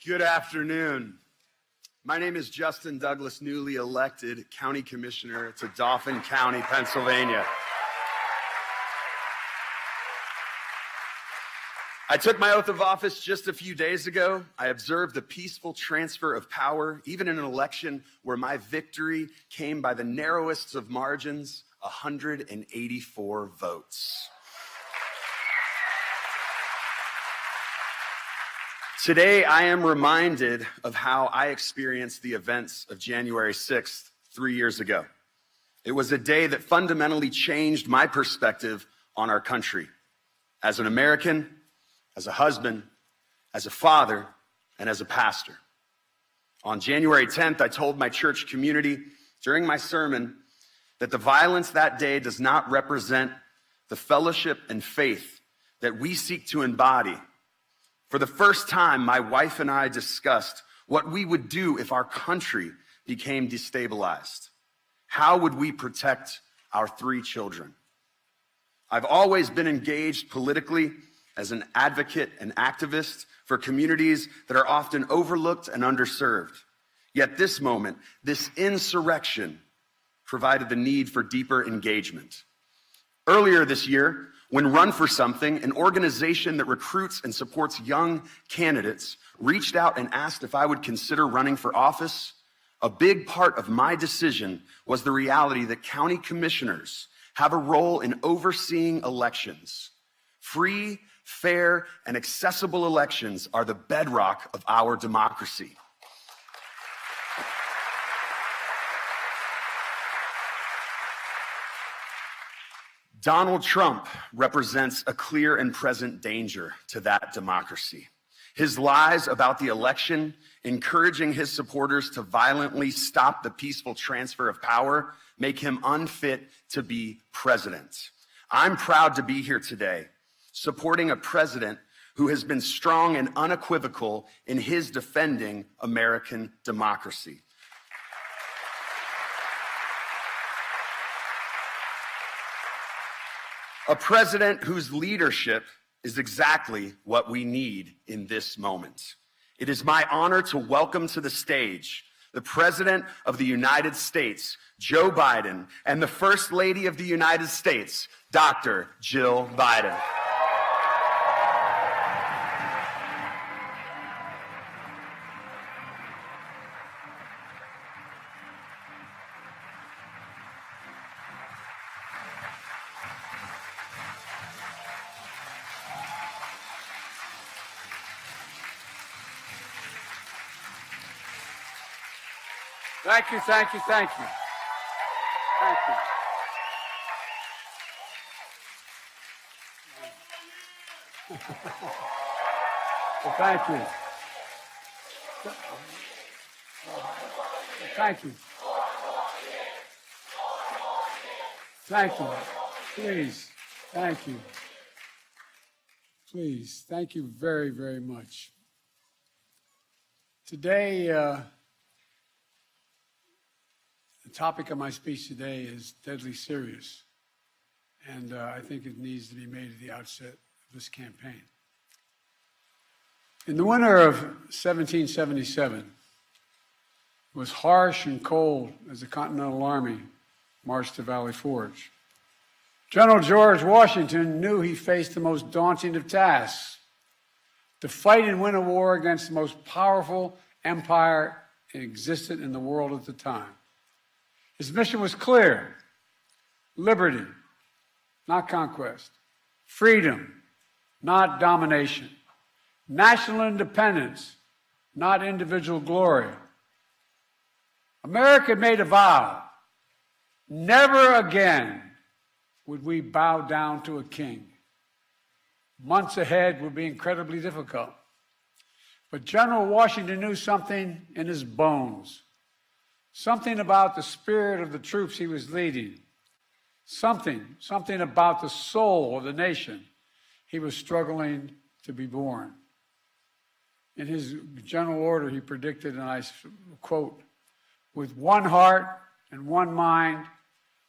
Good afternoon. My name is Justin Douglas, newly elected County Commissioner to Dauphin County, Pennsylvania. I took my oath of office just a few days ago. I observed the peaceful transfer of power, even in an election where my victory came by the narrowest of margins, 184 votes. Today, I am reminded of how I experienced the events of January 6th 3 years ago. It was a day that fundamentally changed my perspective on our country. As an American, as a husband, as a father, and as a pastor. On January 10th, I told my church community during my sermon that the violence that day does not represent the fellowship and faith that we seek to embody. For the first time, my wife and I discussed what we would do if our country became destabilized. How would we protect our 3 children? I've always been engaged politically as an advocate and activist for communities that are often overlooked and underserved. Yet this moment, this insurrection, provided the need for deeper engagement. Earlier this year, when Run for Something, an organization that recruits and supports young candidates, reached out and asked if I would consider running for office, a big part of my decision was the reality that county commissioners have a role in overseeing elections. Free, fair, and accessible elections are the bedrock of our democracy. Donald Trump represents a clear and present danger to that democracy. His lies about the election, encouraging his supporters to violently stop the peaceful transfer of power, make him unfit to be president. I'm proud to be here today, supporting a president who has been strong and unequivocal in his defending American democracy. A president whose leadership is exactly what we need in this moment. It is my honor to welcome to the stage the President of the United States, Joe Biden, and the First Lady of the United States, Dr. Jill Biden. Thank you, thank you, thank you. Thank you. Well, thank you. Thank you. Thank you. Please, thank you. Please, thank you very, very much. Today, the topic of my speech today is deadly serious, and I think it needs to be made at the outset of this campaign. In the winter of 1777, it was harsh and cold as the Continental Army marched to Valley Forge. General George Washington knew he faced the most daunting of tasks, to fight and win a war against the most powerful empire that existed in the world at the time. His mission was clear: liberty, not conquest; freedom, not domination; national independence, not individual glory. America made a vow: never again would we bow down to a king. Months ahead would be incredibly difficult. But General Washington knew something in his bones. Something about the spirit of the troops he was leading. Something about the soul of the nation he was struggling to be born. In his general order, he predicted, and I quote, "With one heart and one mind,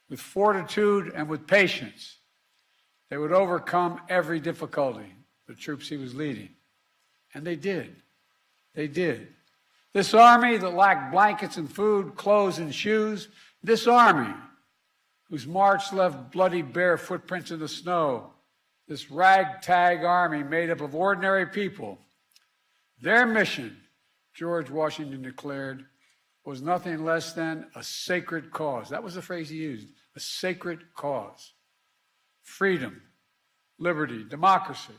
with fortitude and with patience, they would overcome every difficulty," the troops he was leading. And they did. They did. This army that lacked blankets and food, clothes and shoes, this army whose march left bloody bare footprints in the snow, this ragtag army made up of ordinary people, their mission, George Washington declared, was nothing less than a sacred cause. That was the phrase he used, a sacred cause. Freedom, liberty, democracy,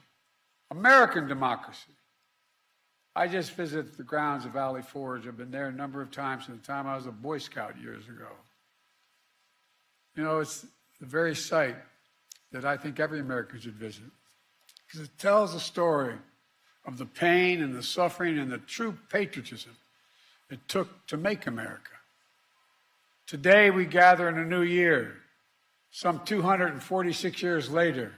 American democracy. I just visited the grounds of Valley Forge. I've been there a number of times since the time I was a Boy Scout years ago. You know, it's the very site that I think every American should visit, because it tells the story of the pain and the suffering and the true patriotism it took to make America. Today we gather in a new year, some 246 years later,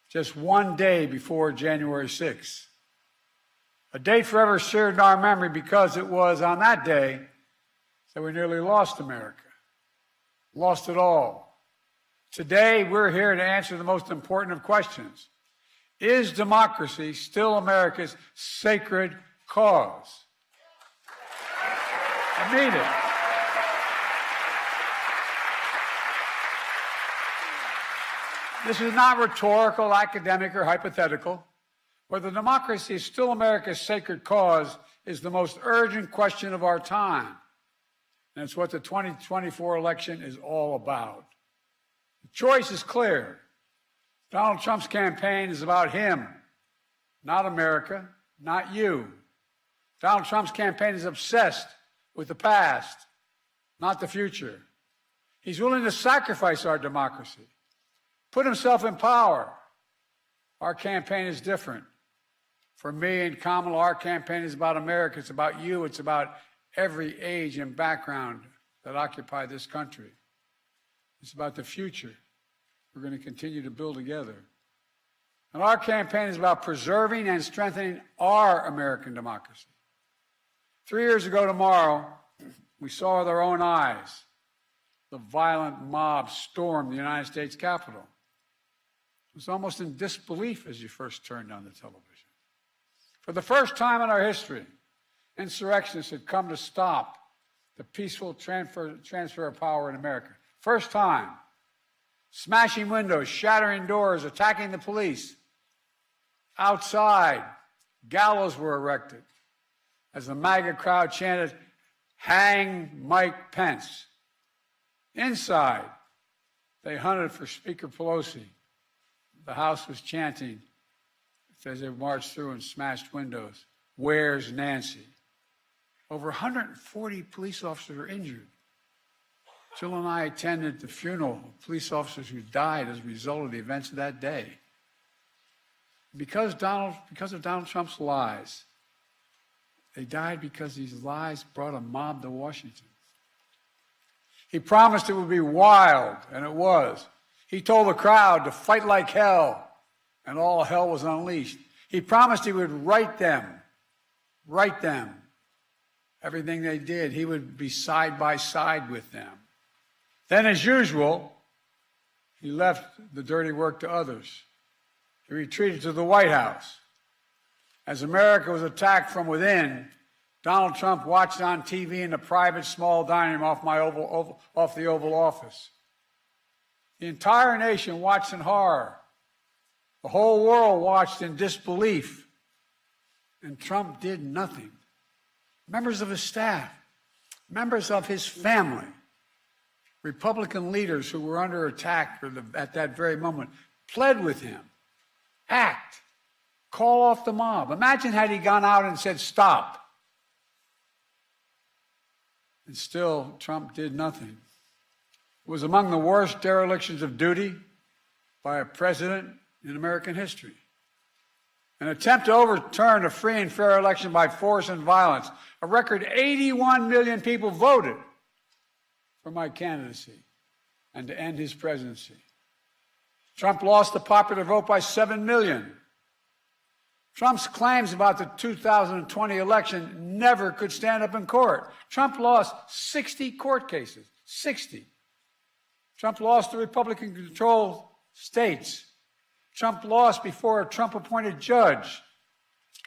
just one day before January 6th. A date forever seared in our memory because it was on that day that we nearly lost America, lost it all. Today, we're here to answer the most important of questions. Is democracy still America's sacred cause? I mean it. This is not rhetorical, academic, or hypothetical. Whether democracy is still America's sacred cause is the most urgent question of our time. And it's what the 2024 election is all about. The choice is clear. Donald Trump's campaign is about him, not America, not you. Donald Trump's campaign is obsessed with the past, not the future. He's willing to sacrifice our democracy, put himself in power. Our campaign is different. For me and Kamala, our campaign is about America. It's about you. It's about every age and background that occupy this country. It's about the future we're going to continue to build together. And our campaign is about preserving and strengthening our American democracy. 3 years ago tomorrow, we saw with our own eyes the violent mob storm the United States Capitol. It was almost in disbelief as you first turned on the television. For the first time in our history, insurrectionists had come to stop the peaceful transfer of power in America. First time. Smashing windows, shattering doors, attacking the police. Outside, gallows were erected as the MAGA crowd chanted, "Hang Mike Pence." Inside, they hunted for Speaker Pelosi. The House was chanting as they marched through and smashed windows, "Where's Nancy?" Over 140 police officers were injured. Jill and I attended the funeral of police officers who died as a result of the events of that day. Because of Donald Trump's lies, they died because these lies brought a mob to Washington. He promised it would be wild, and it was. He told the crowd to fight like hell, and all hell was unleashed. He promised he would right them. Everything they did, he would be side by side with them. Then, as usual, he left the dirty work to others. He retreated to the White House. As America was attacked from within, Donald Trump watched on TV in a private small dining room off the Oval Office. The entire nation watched in horror. The whole world watched in disbelief. And Trump did nothing. Members of his staff, members of his family, Republican leaders who were under attack at that very moment pled with him. Act. Call off the mob. Imagine had he gone out and said, "Stop." And still, Trump did nothing. It was among the worst derelictions of duty by a president in American history. An attempt to overturn a free and fair election by force and violence. A record 81 million people voted for my candidacy and to end his presidency. Trump lost the popular vote by 7 million. Trump's claims about the 2020 election never could stand up in court. Trump lost 60 court cases, 60. Trump lost the Republican-controlled states. Trump lost before a Trump-appointed judge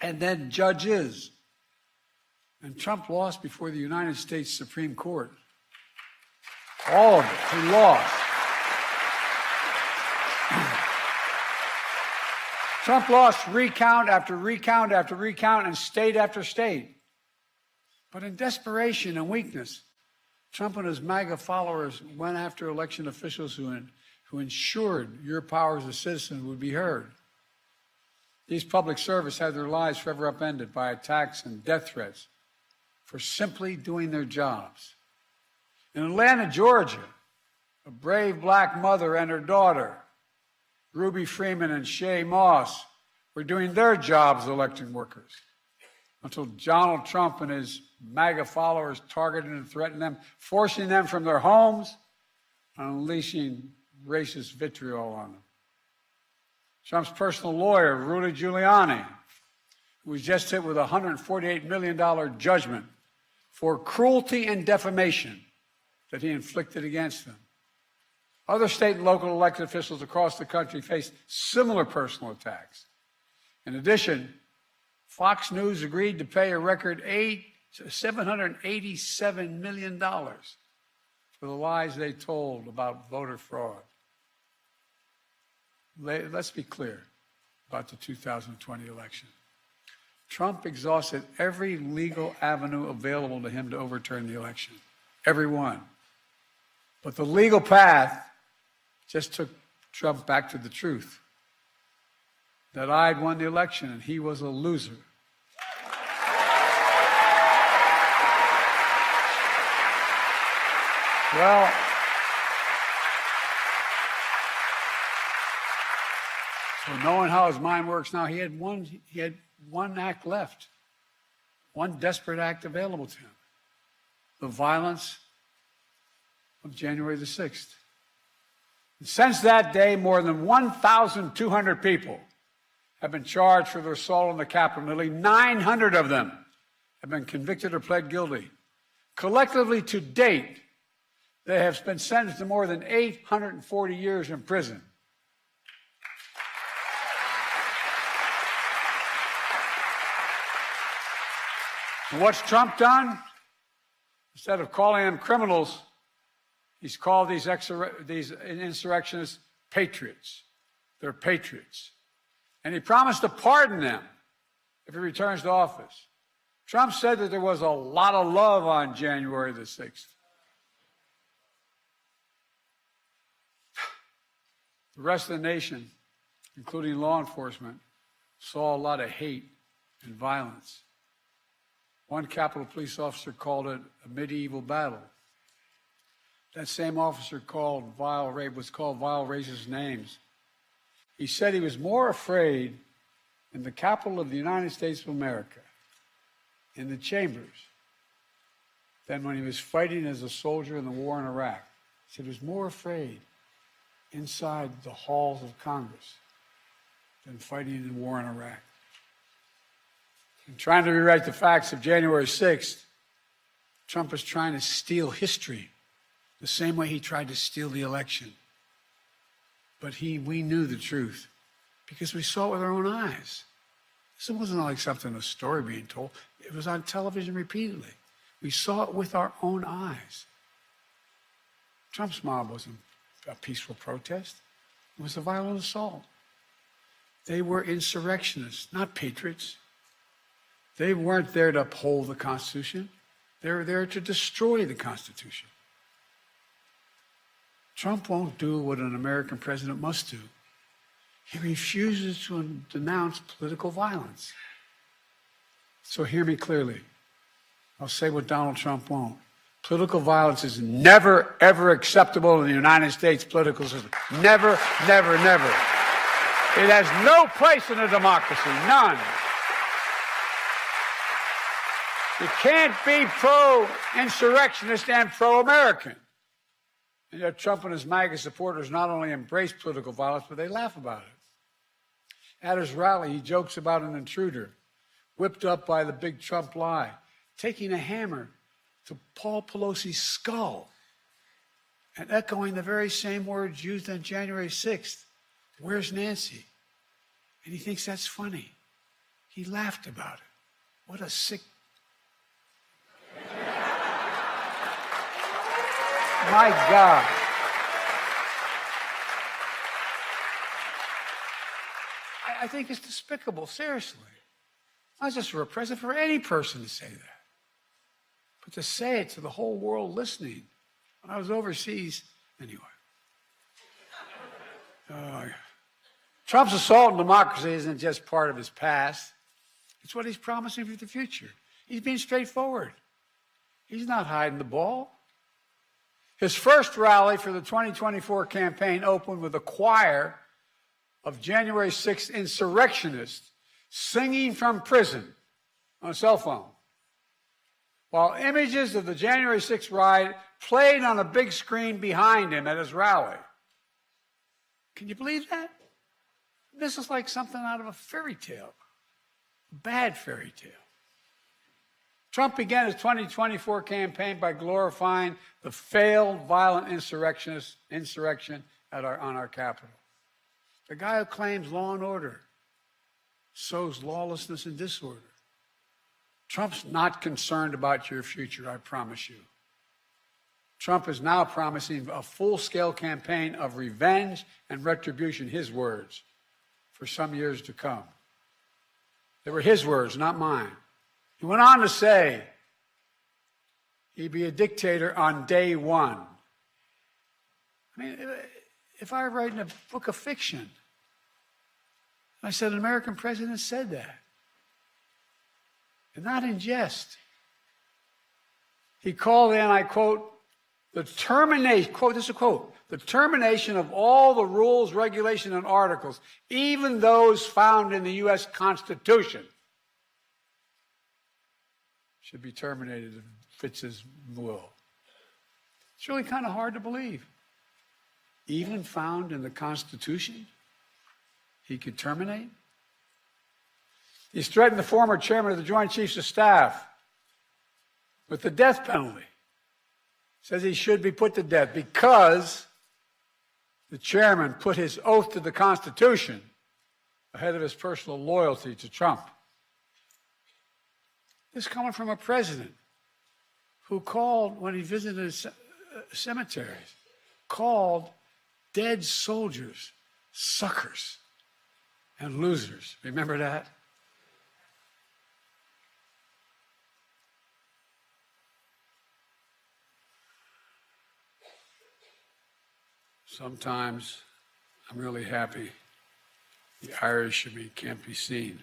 and then judges. And Trump lost before the United States Supreme Court. All of it. He lost. Trump lost recount after recount after recount and state after state. But in desperation and weakness, Trump and his MAGA followers went after election officials who ensured your power as a citizen would be heard. These public servants had their lives forever upended by attacks and death threats for simply doing their jobs. In Atlanta, Georgia, a brave black mother and her daughter, Ruby Freeman and Shay Moss, were doing their jobs as election workers until Donald Trump and his MAGA followers targeted and threatened them, forcing them from their homes and unleashing racist vitriol on them. Trump's personal lawyer, Rudy Giuliani, who was just hit with a $148 million judgment for cruelty and defamation that he inflicted against them. Other state and local elected officials across the country faced similar personal attacks. In addition, Fox News agreed to pay a record $787 million for the lies they told about voter fraud. Let's be clear about the 2020 election. Trump exhausted every legal avenue available to him to overturn the election. Every one. But the legal path just took Trump back to the truth. That I'd won the election and he was a loser. Well, so knowing how his mind works now, he had one act left, one desperate act available to him: the violence of January the 6th. And since that day, more than 1,200 people have been charged for their assault on the Capitol. Nearly 900 of them have been convicted or pled guilty. Collectively, to date, they have been sentenced to more than 840 years in prison. And what's Trump done? Instead of calling them criminals, he's called these insurrectionists patriots. They're patriots. And he promised to pardon them if he returns to office. Trump said that there was a lot of love on January the 6th. The rest of the nation, including law enforcement, saw a lot of hate and violence. One Capitol police officer called it a medieval battle. That same officer was called vile racist names. He said he was more afraid in the Capitol of the United States of America, in the chambers, than when he was fighting as a soldier in the war in Iraq. He said he was more afraid inside the halls of Congress than fighting in the war in Iraq. And trying to rewrite the facts of January 6th, Trump is trying to steal history the same way he tried to steal the election. But we knew the truth because we saw it with our own eyes. This wasn't like something, a story being told. It was on television repeatedly. We saw it with our own eyes. Trump's mob wasn't a peaceful protest. It was a violent assault. They were insurrectionists, not patriots. They weren't there to uphold the Constitution. They were there to destroy the Constitution. Trump won't do what an American president must do. He refuses to denounce political violence. So hear me clearly. I'll say what Donald Trump won't. Political violence is never, ever acceptable in the United States political system. Never, never, never. It has no place in a democracy, none. You can't be pro-insurrectionist and pro-American. And yet Trump and his MAGA supporters not only embrace political violence, but they laugh about it. At his rally, he jokes about an intruder, whipped up by the big Trump lie, taking a hammer to Paul Pelosi's skull and echoing the very same words used on January 6th. Where's Nancy? And he thinks that's funny. He laughed about it. What a sick My God. I think it's despicable, seriously. Not just for a president, for any person to say that. But to say it to the whole world listening. When I was overseas, anyway. Trump's assault on democracy isn't just part of his past. It's what he's promising for the future. He's being straightforward. He's not hiding the ball. His first rally for the 2024 campaign opened with a choir of January 6th insurrectionists singing from prison on a cell phone, while images of the January 6th riot played on a big screen behind him at his rally. Can you believe that? This is like something out of a fairy tale, a bad fairy tale. Trump began his 2024 campaign by glorifying the failed violent insurrection on our Capitol. The guy who claims law and order sows lawlessness and disorder. Trump's not concerned about your future, I promise you. Trump is now promising a full-scale campaign of revenge and retribution, his words, for some years to come. They were his words, not mine. He went on to say he'd be a dictator on day one. I mean, if I were writing a book of fiction, I said an American president said that, and not in jest. He called in, I quote, the termination, quote, this is a quote, the termination of all the rules, regulations, and articles, even those found in the U.S. Constitution, should be terminated if it fits his will. It's really kind of hard to believe. Even found in the Constitution, he could terminate? He's threatened the former chairman of the Joint Chiefs of Staff with the death penalty. Says he should be put to death because the chairman put his oath to the Constitution ahead of his personal loyalty to Trump. This is coming from a president who called, when he visited cemeteries, called dead soldiers suckers and losers. Remember that? Sometimes I'm really happy the Irish in me can't be seen.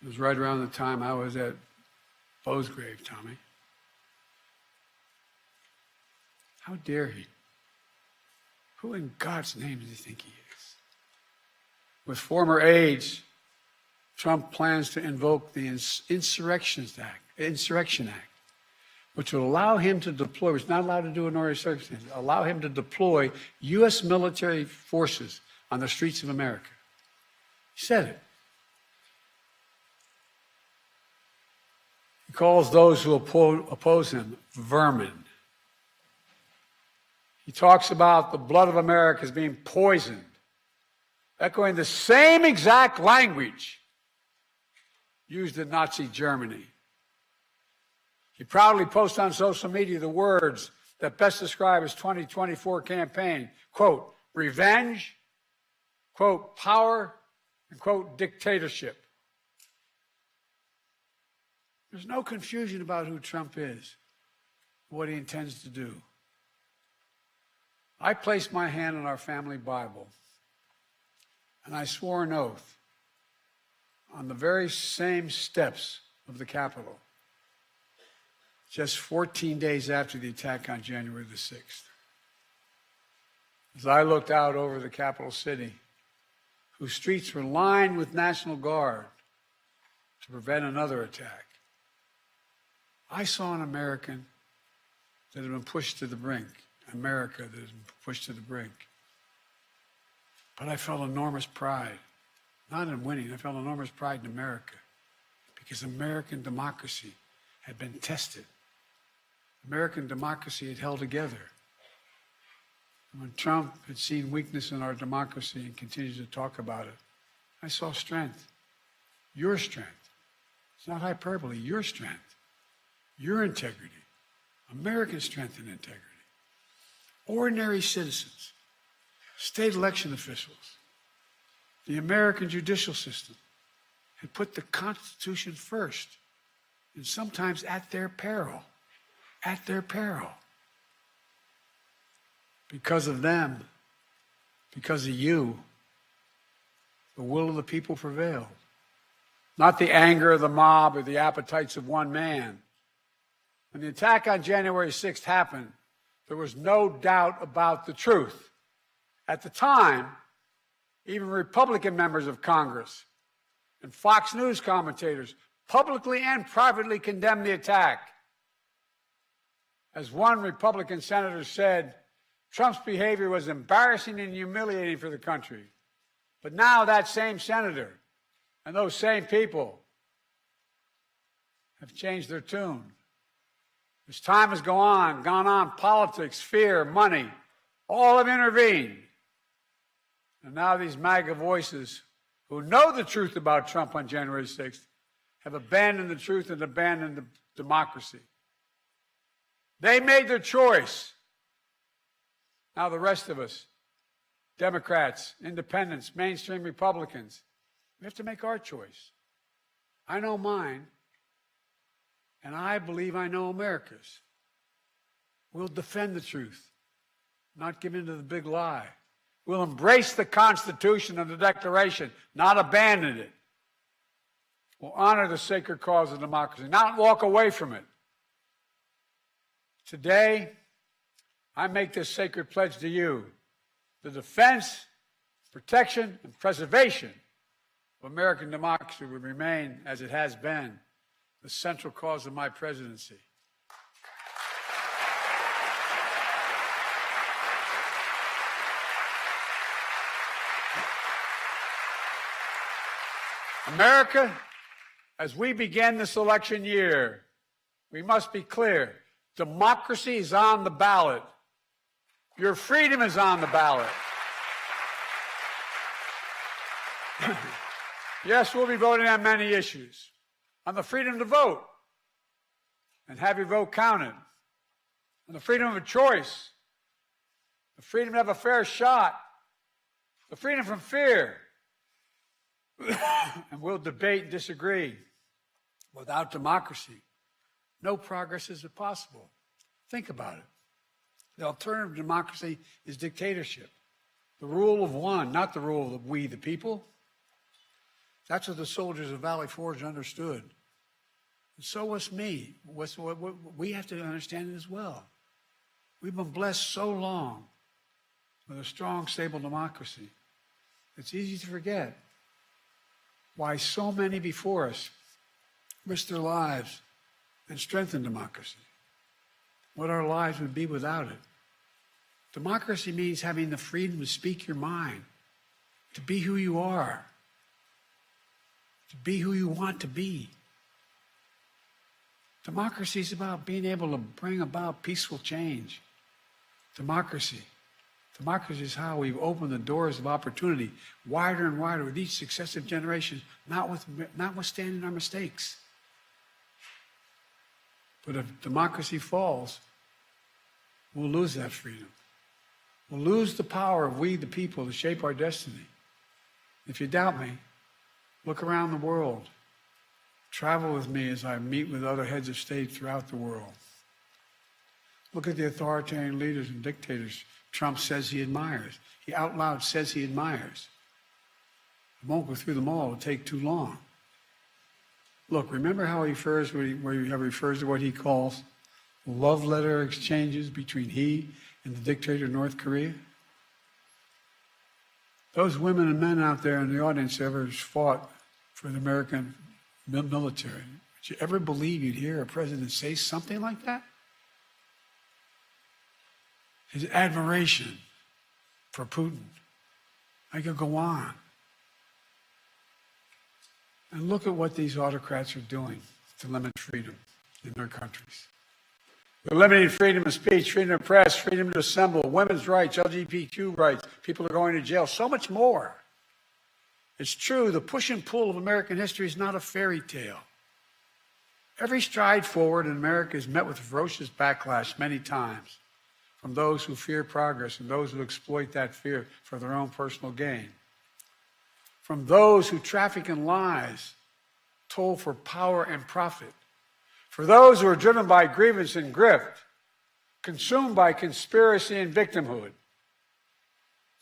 It was right around the time I was at Bo's grave, Tommy. How dare he? Who in God's name does he think he is? With former aides, Trump plans to invoke the Insurrection Act, which will allow him to deploy, which is not allowed to do in ordinary circumstances, allow him to deploy U.S. military forces on the streets of America. He said it. He calls those who oppose him vermin. He talks about the blood of America as being poisoned, echoing the same exact language used in Nazi Germany. He proudly posts on social media the words that best describe his 2024 campaign, quote, revenge, quote, power, and quote, dictatorship. There's no confusion about who Trump is, what he intends to do. I placed my hand on our family Bible, and I swore an oath on the very same steps of the Capitol, just 14 days after the attack on January the 6th. As I looked out over the capital city, whose streets were lined with National Guard to prevent another attack, I saw an American that had been pushed to the brink, America that had been pushed to the brink. But I felt enormous pride, not in winning, I felt enormous pride in America, because American democracy had been tested. American democracy had held together. And when Trump had seen weakness in our democracy and continued to talk about it, I saw strength, your strength. It's not hyperbole, your strength, your integrity, American strength and integrity. Ordinary citizens, state election officials, the American judicial system had put the Constitution first, and sometimes at their peril. At their peril. Because of them, because of you, the will of the people prevailed. Not the anger of the mob or the appetites of one man. When the attack on January 6th happened, there was no doubt about the truth. At the time, even Republican members of Congress and Fox News commentators publicly and privately condemned the attack. As one Republican senator said, Trump's behavior was embarrassing and humiliating for the country. But now that same senator and those same people have changed their tune. As time has gone on, politics, fear, money, all have intervened. And now these MAGA voices who know the truth about Trump on January 6th have abandoned the truth and abandoned the democracy. They made their choice. Now the rest of us, Democrats, independents, mainstream Republicans, we have to make our choice. I know mine, and I believe I know America's. We'll defend the truth, not give in to the big lie. We'll embrace the Constitution and the Declaration, not abandon it. We'll honor the sacred cause of democracy, not walk away from it. Today, I make this sacred pledge to you: the defense, protection, and preservation of American democracy will remain, as it has been, the central cause of my presidency. America, as we begin this election year, we must be clear. Democracy is on the ballot. Your freedom is on the ballot. Yes, we'll be voting on many issues. On the freedom to vote and have your vote counted. On the freedom of a choice. The freedom to have a fair shot. The freedom from fear. And we'll debate and disagree. Without democracy, no progress is possible. Think about it. The alternative to democracy is dictatorship. The rule of one, not the rule of we, the people. That's what the soldiers of Valley Forge understood. And so was me. We have to understand it as well. We've been blessed so long with a strong, stable democracy. It's easy to forget why so many before us risked their lives and strengthened democracy. What our lives would be without it. Democracy means having the freedom to speak your mind, to be who you are, to be who you want to be. Democracy is about being able to bring about peaceful change. Democracy is how we've opened the doors of opportunity wider and wider with each successive generation, notwithstanding our mistakes. But if democracy falls, we'll lose that freedom. We'll lose the power of we, the people, to shape our destiny. If you doubt me, look around the world. Travel with me as I meet with other heads of state throughout the world. Look at the authoritarian leaders and dictators Trump says he admires. He out loud says he admires. I won't go through them all. It'll take too long. Look, remember how he refers to what he calls love letter exchanges between he and the dictator of North Korea? Those women and men out there in the audience ever fought for the American military. Would you ever believe you'd hear a president say something like that? His admiration for Putin. I could go on. And look at what these autocrats are doing to limit freedom in their countries. They're limiting freedom of speech, freedom of press, freedom to assemble, women's rights, LGBTQ rights. People are going to jail, so much more. It's true, the push and pull of American history is not a fairy tale. Every stride forward in America is met with ferocious backlash many times from those who fear progress and those who exploit that fear for their own personal gain. From those who traffic in lies, toll for power and profit. For those who are driven by grievance and grift, consumed by conspiracy and victimhood.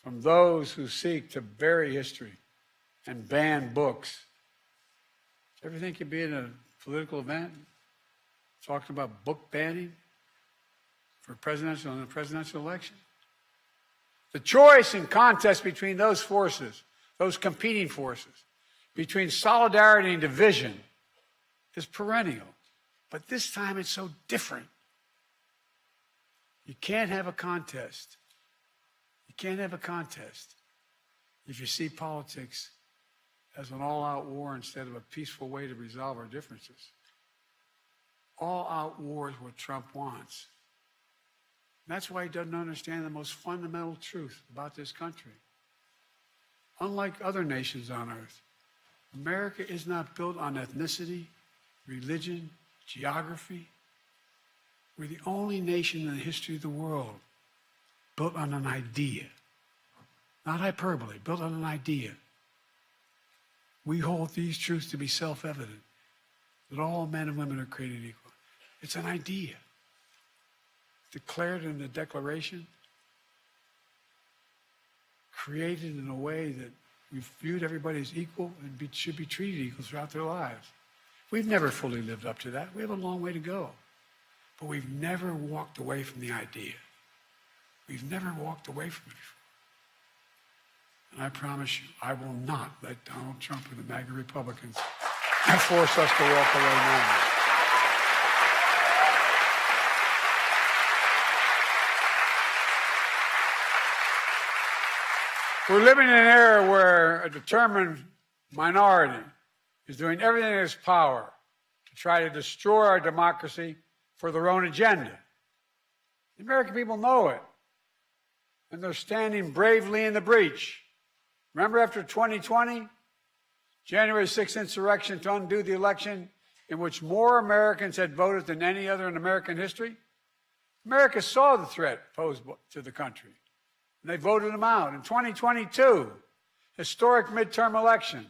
From those who seek to bury history and ban books. Do you ever think you'd be in a political event talking about book banning for in the presidential election? The choice and contest between those forces, those competing forces, between solidarity and division is perennial. But this time it's so different. You can't have a contest. You can't have a contest if you see politics as an all-out war instead of a peaceful way to resolve our differences. All-out war is what Trump wants. And that's why he doesn't understand the most fundamental truth about this country. Unlike other nations on earth, America is not built on ethnicity, religion, geography. We're the only nation in the history of the world built on an idea. Not hyperbole, built on an idea. We hold these truths to be self-evident, that all men and women are created equal. It's an idea. Declared in the Declaration, created in a way that we've viewed everybody as equal and should be treated equal throughout their lives. We've never fully lived up to that. We have a long way to go. But we've never walked away from the idea. We've never walked away from it before. And I promise you, I will not let Donald Trump and the MAGA Republicans force us to walk away now. We're living in an era where a determined minority is doing everything in its power to try to destroy our democracy for their own agenda. The American people know it, and they're standing bravely in the breach. Remember after 2020, January 6th insurrection to undo the election in which more Americans had voted than any other in American history? America saw the threat posed to the country, and they voted them out. In 2022, historic midterm election,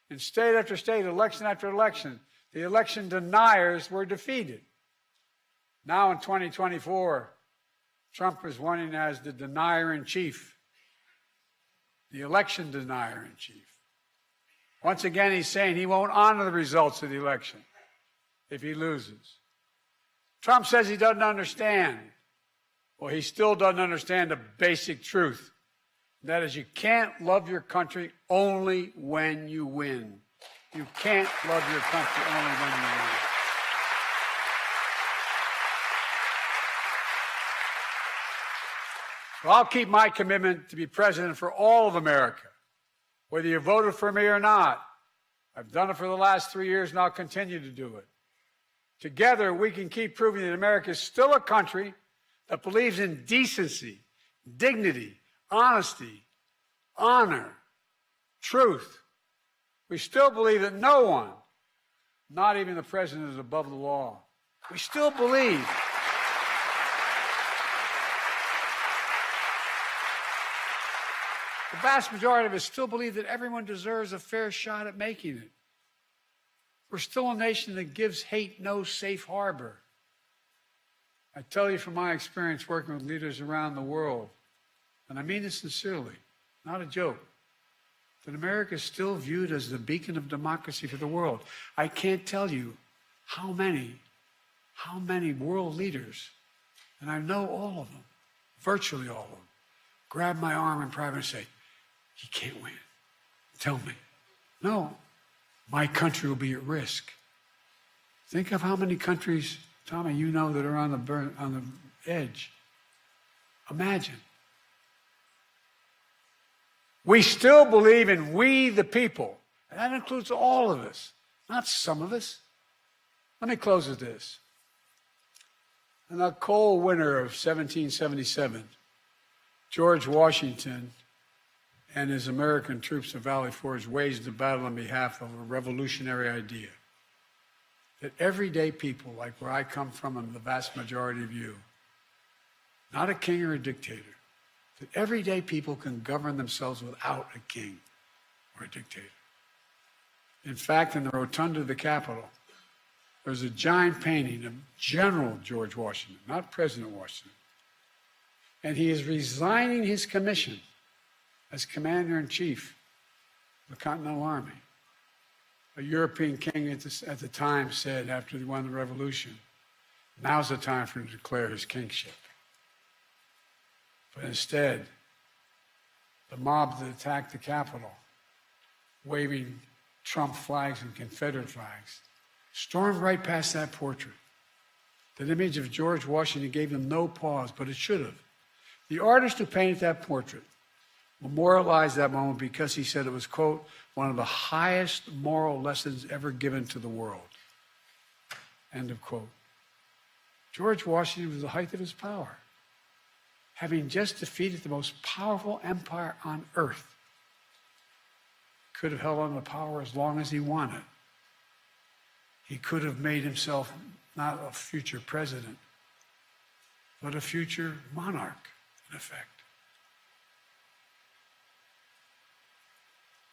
in state after state, election after election, the election deniers were defeated. Now in 2024, Trump is running as the denier-in-chief, the election denier-in-chief. Once again, he's saying he won't honor the results of the election if he loses. Trump says he doesn't understand. Well, he still doesn't understand the basic truth. That is, you can't love your country only when you win. You can't love your country only when you win. Well, I'll keep my commitment to be president for all of America, whether you voted for me or not. I've done it for the last 3 years, and I'll continue to do it. Together, we can keep proving that America is still a country that believes in decency, dignity, honesty, honor, truth. We still believe that no one, not even the president, is above the law. We still believe the vast majority of us still believe that everyone deserves a fair shot at making it. We're still a nation that gives hate no safe harbor. I tell you from my experience working with leaders around the world, and I mean this sincerely, not a joke, that America is still viewed as the beacon of democracy for the world. I can't tell you how many world leaders, and I know all of them, virtually all of them, grab my arm in private and say, "He can't win. Tell me." No, my country will be at risk. Think of how many countries, Tommy, you know, that are on the edge. Imagine. We still believe in we the people. And that includes all of us, not some of us. Let me close with this. In the cold winter of 1777, George Washington and his American troops at Valley Forge waged a battle on behalf of a revolutionary idea. that everyday people, like where I come from and the vast majority of you, not a king or a dictator, that everyday people can govern themselves without a king or a dictator. In fact, in the rotunda of the Capitol, there's a giant painting of General George Washington, not President Washington. And he is resigning his commission as Commander-in-Chief of the Continental Army. A European king at the time said, after he won the revolution, now's the time for him to declare his kingship. But instead, the mob that attacked the Capitol, waving Trump flags and Confederate flags, stormed right past that portrait. That image of George Washington gave them no pause, but it should have. The artist who painted that portrait memorialized that moment because he said it was, quote, one of the highest moral lessons ever given to the world, end of quote. George Washington was the height of his power, having just defeated the most powerful empire on earth. Could have held on to power as long as he wanted. He could have made himself not a future president, but a future monarch, in effect.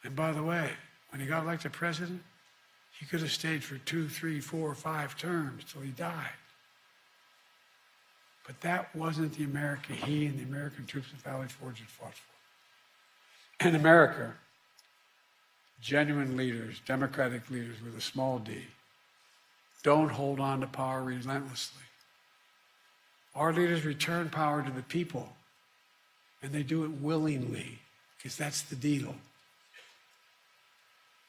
And by the way, when he got elected president, he could have stayed for 2, 3, 4, 5 terms till he died. But that wasn't the America he and the American troops at Valley Forge had fought for. In America, genuine leaders, democratic leaders with a small d, don't hold on to power relentlessly. Our leaders return power to the people, and they do it willingly, because that's the deal.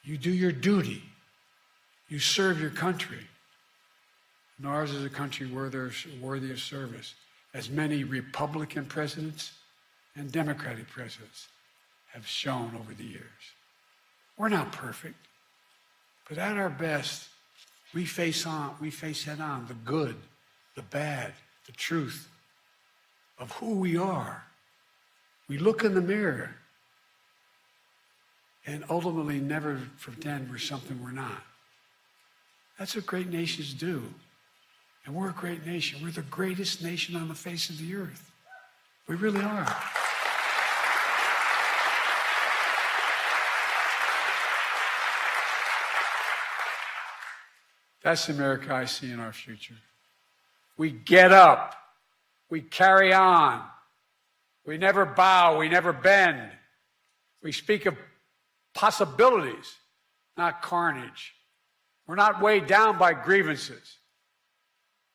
You do your duty. You serve your country. And ours is a country worthy of service, as many Republican presidents and Democratic presidents have shown over the years. We're not perfect, but at our best, we face head on the good, the bad, the truth of who we are. We look in the mirror and ultimately never pretend we're something we're not. That's what great nations do. And we're a great nation. We're the greatest nation on the face of the earth. We really are. That's the America I see in our future. We get up. We carry on. We never bow. We never bend. We speak of possibilities, not carnage. We're not weighed down by grievances.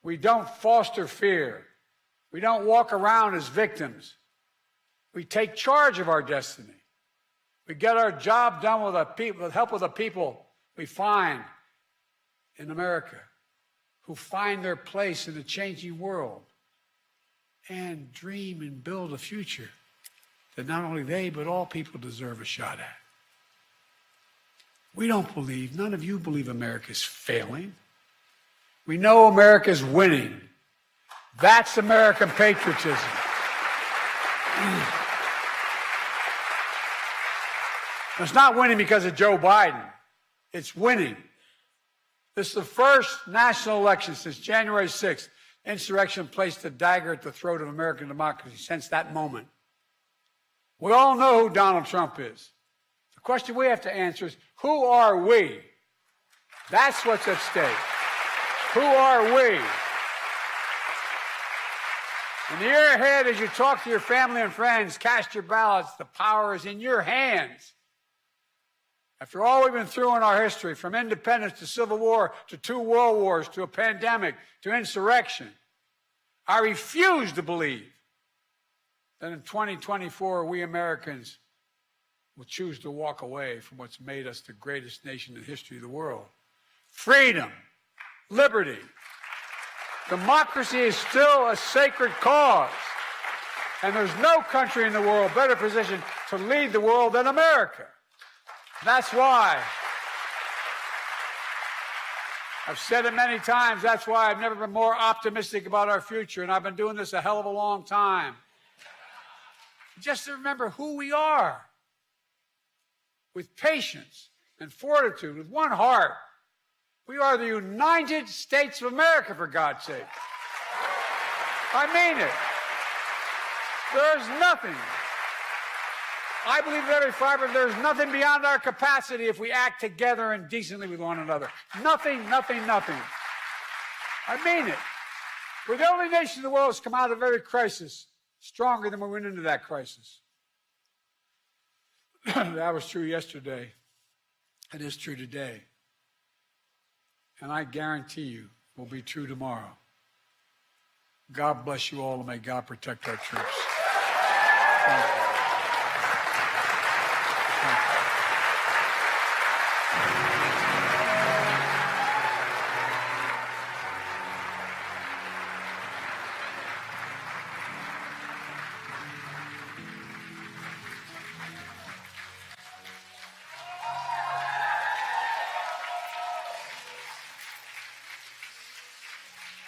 We don't foster fear. We don't walk around as victims. We take charge of our destiny. We get our job done with help of the people we find in America, who find their place in a changing world and dream and build a future that not only they, but all people deserve a shot at. We don't believe, none of you believe America's failing. We know America's winning. That's American patriotism. It's not winning because of Joe Biden. It's winning. This is the first national election since January 6th. Insurrection placed a dagger at the throat of American democracy since that moment. We all know who Donald Trump is. The question we have to answer is, who are we? That's what's at stake. Who are we? In the year ahead, as you talk to your family and friends, cast your ballots. The power is in your hands. After all we've been through in our history, from independence to civil war to 2 world wars to a pandemic to insurrection, I refuse to believe that in 2024 we Americans will choose to walk away from what's made us the greatest nation in the history of the world. Freedom, liberty, democracy is still a sacred cause, and there's no country in the world better positioned to lead the world than America. That's why, I've said it many times, that's why I've never been more optimistic about our future, and I've been doing this a hell of a long time. Just to remember who we are, with patience and fortitude, with one heart, We are the United States of America, for God's sake. I mean it. There's nothing. I believe in every fiber, there's nothing beyond our capacity if we act together and decently with one another. Nothing, nothing, nothing. I mean it. We're the only nation in the world that's come out of every crisis stronger than we went into that crisis. That was true yesterday. It is true today. And I guarantee you it will be true tomorrow. God bless you all, and may God protect our troops. Thank you.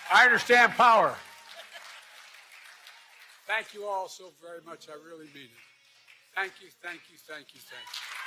I understand power. Thank you all so very much. I really mean it. Thank you, thank you, thank you, thank you.